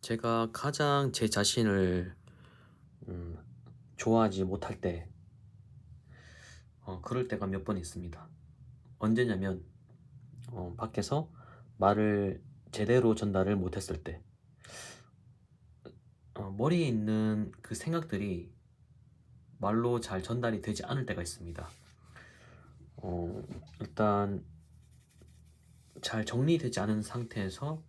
제가 가장 제 자신을 음, 좋아하지 못할 때, 그럴 때가 몇 번 있습니다. 언제냐면, 밖에서 말을 제대로 전달을 못했을 때, 머리에 있는 그 생각들이 말로 잘 전달이 되지 않을 때가 있습니다. 어, 일단, 잘 정리되지 않은 상태에서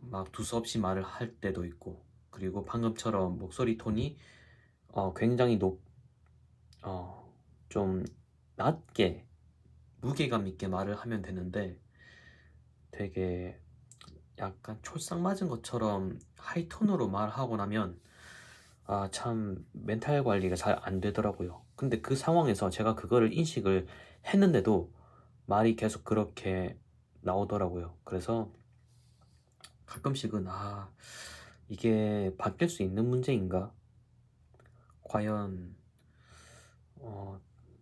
막 두서없이 말을 할 때도 있고, 그리고 방금처럼 목소리 톤이 굉장히 어, 좀 낮게 무게감 있게 말을 하면 되는데 되게 약간 촐싹 맞은 것처럼 하이톤으로 말하고 나면 참 멘탈 관리가 잘 안 되더라고요. 근데 그 상황에서 제가 그거를 인식을 했는데도 말이 계속 그렇게 나오더라고요. 그래서 가끔씩은 이게 바뀔 수 있는 문제인가? 과연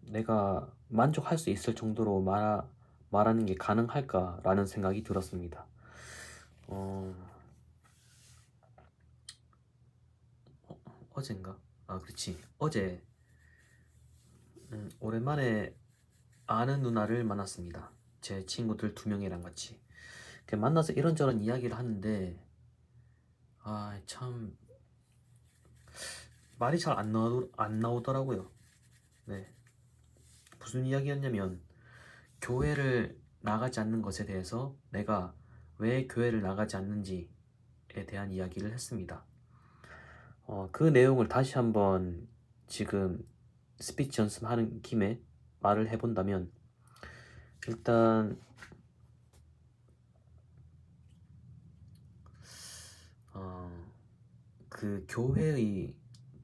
내가 만족할 수 있을 정도로 말하는 게 가능할까라는 생각이 들었습니다. 어, 어젠가? 그렇지. 어제 오랜만에 아는 누나를 만났습니다. 제 친구들 두 명이랑 같이. 만나서 이런저런 이야기를 하는데 참 말이 잘 안 나오더라고요. 네. 무슨 이야기였냐면 교회를 나가지 않는 것에 대해서 내가 왜 교회를 나가지 않는지에 대한 이야기를 했습니다. 그 내용을 다시 한번 지금 스피치 연습하는 김에 말을 해본다면 일단 어, 그 교회의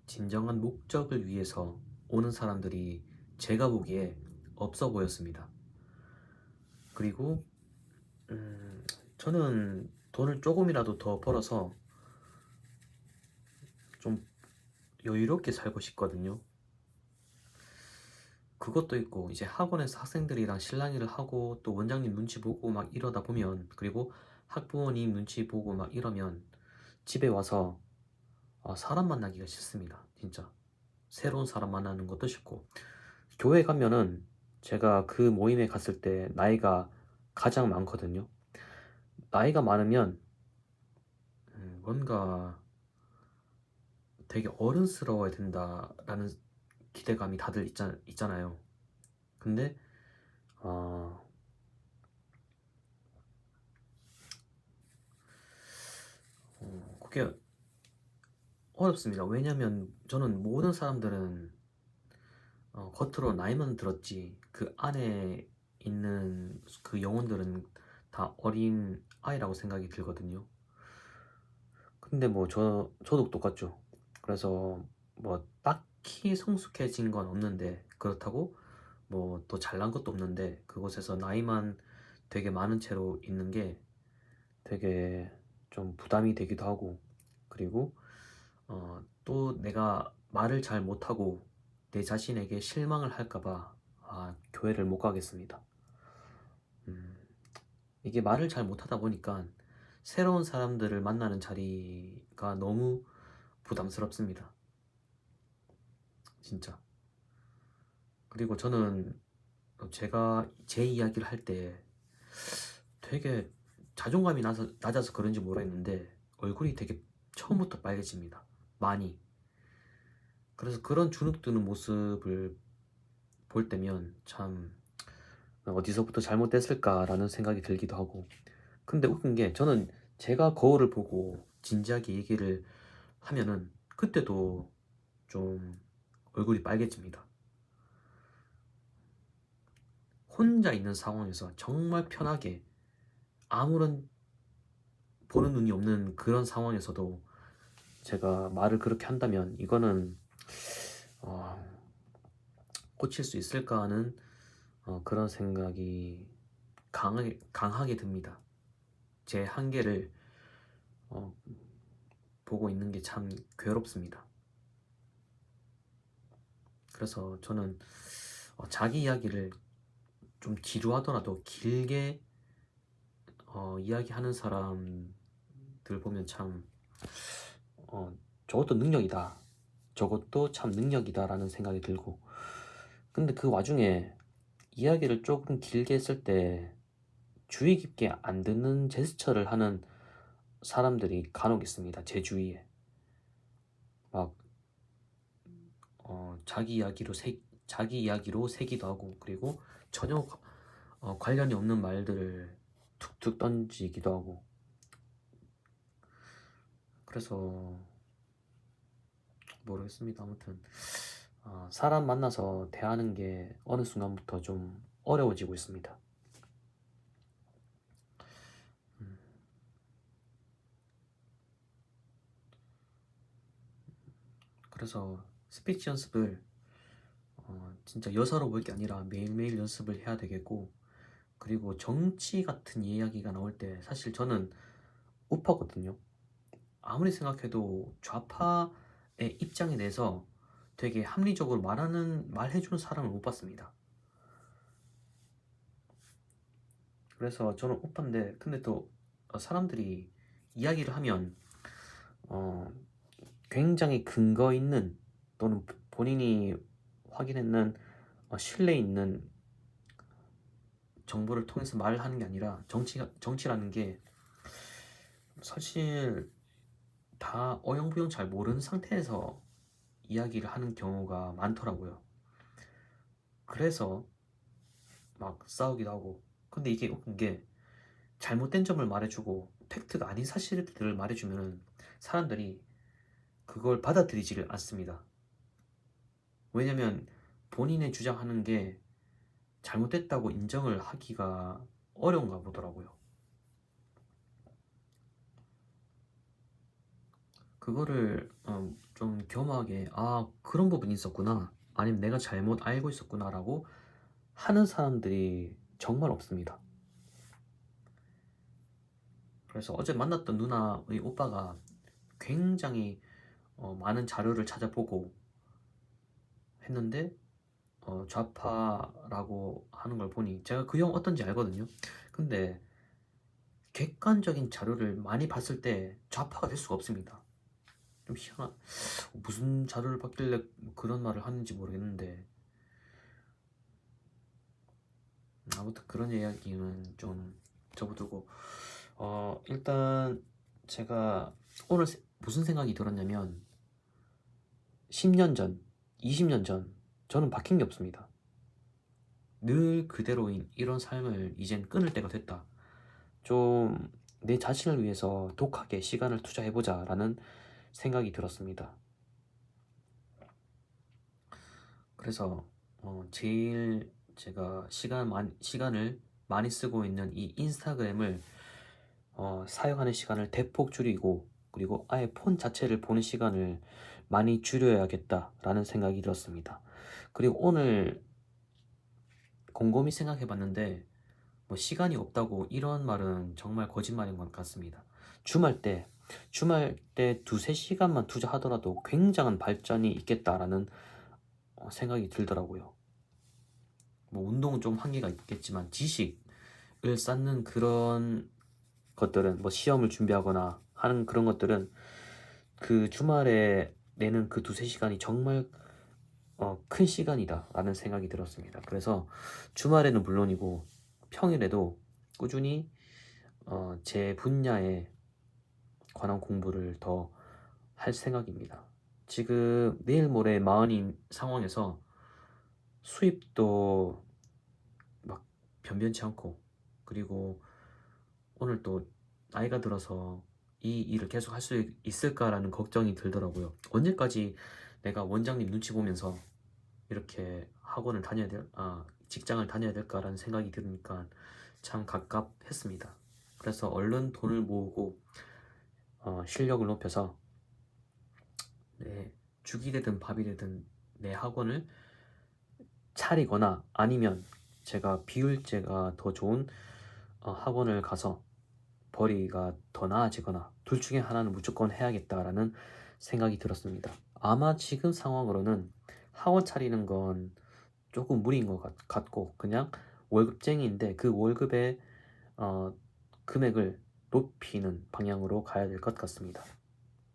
진정한 목적을 위해서 오는 사람들이 제가 보기에 없어 보였습니다. 그리고 저는 돈을 조금이라도 더 벌어서 좀 여유롭게 살고 싶거든요. 그것도 있고 이제 학원에서 학생들이랑 실랑이를 하고 또 원장님 눈치 보고 막 이러다 보면, 그리고 학부모님 눈치 보고 막 이러면 집에 와서 사람 만나기가 싫습니다. 진짜 새로운 사람 만나는 것도 싫고, 교회 가면은 제가 그 모임에 갔을 때 나이가 가장 많거든요. 나이가 많으면 뭔가 되게 어른스러워야 된다라는 기대감이 다들 있잖아요. 근데 어, 그게 어렵습니다. 왜냐면 저는 모든 사람들은 겉으로 나이만 들었지 그 안에 있는 그 영혼들은 다 어린 아이라고 생각이 들거든요. 근데 뭐 저도 똑같죠. 그래서 뭐 딱히 성숙해진 건 없는데, 그렇다고 뭐 또 잘난 것도 없는데, 그곳에서 나이만 되게 많은 채로 있는 게 되게 좀 부담이 되기도 하고, 그리고 또 내가 말을 잘 못하고 내 자신에게 실망을 할까봐 교회를 못 가겠습니다. 음, 이게 말을 잘 못하다 보니까 새로운 사람들을 만나는 자리가 너무 부담스럽습니다. 진짜. 그리고 저는 제가 제 이야기를 할 때 되게 자존감이 낮아서 그런지 모르겠는데 얼굴이 되게 처음부터 빨개집니다. 많이. 그래서 그런 주눅 드는 모습을 볼 때면 참 어디서부터 잘못됐을까라는 생각이 들기도 하고. 근데 웃긴 게 저는 제가 거울을 보고 진지하게 얘기를 하면은 그때도 좀 얼굴이 빨개집니다. 혼자 있는 상황에서 정말 편하게 아무런 보는 눈이 없는 그런 상황에서도 제가 말을 그렇게 한다면 이거는 어, 고칠 수 있을까 하는 그런 생각이 강하게 듭니다. 제 한계를 어, 보고 있는 게 참 괴롭습니다. 그래서 저는 자기 이야기를 좀 지루하더라도 길게 이야기하는 사람들 보면 참 저것도 능력이다, 저것도 참 능력이다 라는 생각이 들고, 근데 그 와중에 이야기를 조금 길게 했을 때 주의 깊게 안 듣는 제스처를 하는 사람들이 간혹 있습니다. 제 주위에. 막 자기 이야기로 새기도 하고, 그리고 전혀 관련이 없는 말들을 툭툭 던지기도 하고. 그래서 모르겠습니다. 아무튼 사람 만나서 대하는 게 어느 순간부터 좀 어려워지고 있습니다. 그래서 스피치 연습을 진짜 여사로 볼 게 아니라 매일매일 연습을 해야 되겠고, 그리고 정치 같은 이야기가 나올 때 사실 저는 우파거든요. 아무리 생각해도 좌파의 입장에 대해서 되게 합리적으로 말해주는 사람을 못 봤습니다. 그래서 저는 우파인데, 근데 또 사람들이 이야기를 하면 굉장히 근거 있는, 또는 본인이 확인했는 신뢰 있는 정보를 통해서 말을 하는 게 아니라, 정치라는 게 사실 다 어영부영 잘 모르는 상태에서 이야기를 하는 경우가 많더라고요. 그래서 막 싸우기도 하고. 근데 이게 웃긴 게, 잘못된 점을 말해주고 팩트가 아닌 사실들을 말해주면 사람들이 그걸 받아들이지를 않습니다. 왜냐면 본인의 주장하는 게 잘못됐다고 인정을 하기가 어려운가 보더라고요. 그거를 좀 겸하게, 그런 부분이 있었구나, 아니면 내가 잘못 알고 있었구나 라고 하는 사람들이 정말 없습니다. 그래서 어제 만났던 누나의 오빠가 굉장히 많은 자료를 찾아보고 했는데, 좌파라고 하는 걸 보니 제가 그 형 어떤지 알거든요. 근데 객관적인 자료를 많이 봤을 때 좌파가 될 수가 없습니다. 좀 무슨 자료를 봤길래 그런 말을 하는지 모르겠는데, 아무튼 그런 이야기는 좀 접어두고, 일단 제가 오늘 무슨 생각이 들었냐면, 10년 전, 20년 전 저는 바뀐 게 없습니다. 늘 그대로인 이런 삶을 이젠 끊을 때가 됐다. 좀 내 자신을 위해서 독하게 시간을 투자해보자 라는 생각이 들었습니다. 그래서 제일 제가 시간을 많이 쓰고 있는 이 인스타그램을 사용하는 시간을 대폭 줄이고, 그리고 아예 폰 자체를 보는 시간을 많이 줄여야겠다라는 생각이 들었습니다. 그리고 오늘 곰곰이 생각해봤는데, 뭐 시간이 없다고 이런 말은 정말 거짓말인 것 같습니다. 주말 때 두세 시간만 투자하더라도 굉장한 발전이 있겠다라는 생각이 들더라고요. 뭐 운동은 좀 한계가 있겠지만 지식을 쌓는 그런 것들은, 뭐 시험을 준비하거나 하는 그런 것들은 그 주말에 내는 그 두세 시간이 정말 큰 시간이다 라는 생각이 들었습니다. 그래서 주말에는 물론이고 평일에도 꾸준히 제 분야에 관한 공부를 더 할 생각입니다. 지금 내일 모레 마흔인 상황에서 수입도 막 변변치 않고, 그리고 오늘 또 나이가 들어서 이 일을 계속 할 수 있을까라는 걱정이 들더라고요. 언제까지 내가 원장님 눈치 보면서 이렇게 직장을 다녀야 될까라는 생각이 들으니까 참 갑갑했습니다. 그래서 얼른 돈을 모으고 실력을 높여서 죽이 되든 밥이 되든 내 학원을 차리거나, 아니면 제가 비율제가 더 좋은 학원을 가서 벌이가 더 나아지거나, 둘 중에 하나는 무조건 해야겠다라는 생각이 들었습니다. 아마 지금 상황으로는 학원 차리는 건 조금 무리인 것 같고, 그냥 월급쟁이인데 그 월급에 금액을 높이는 방향으로 가야 될 것 같습니다.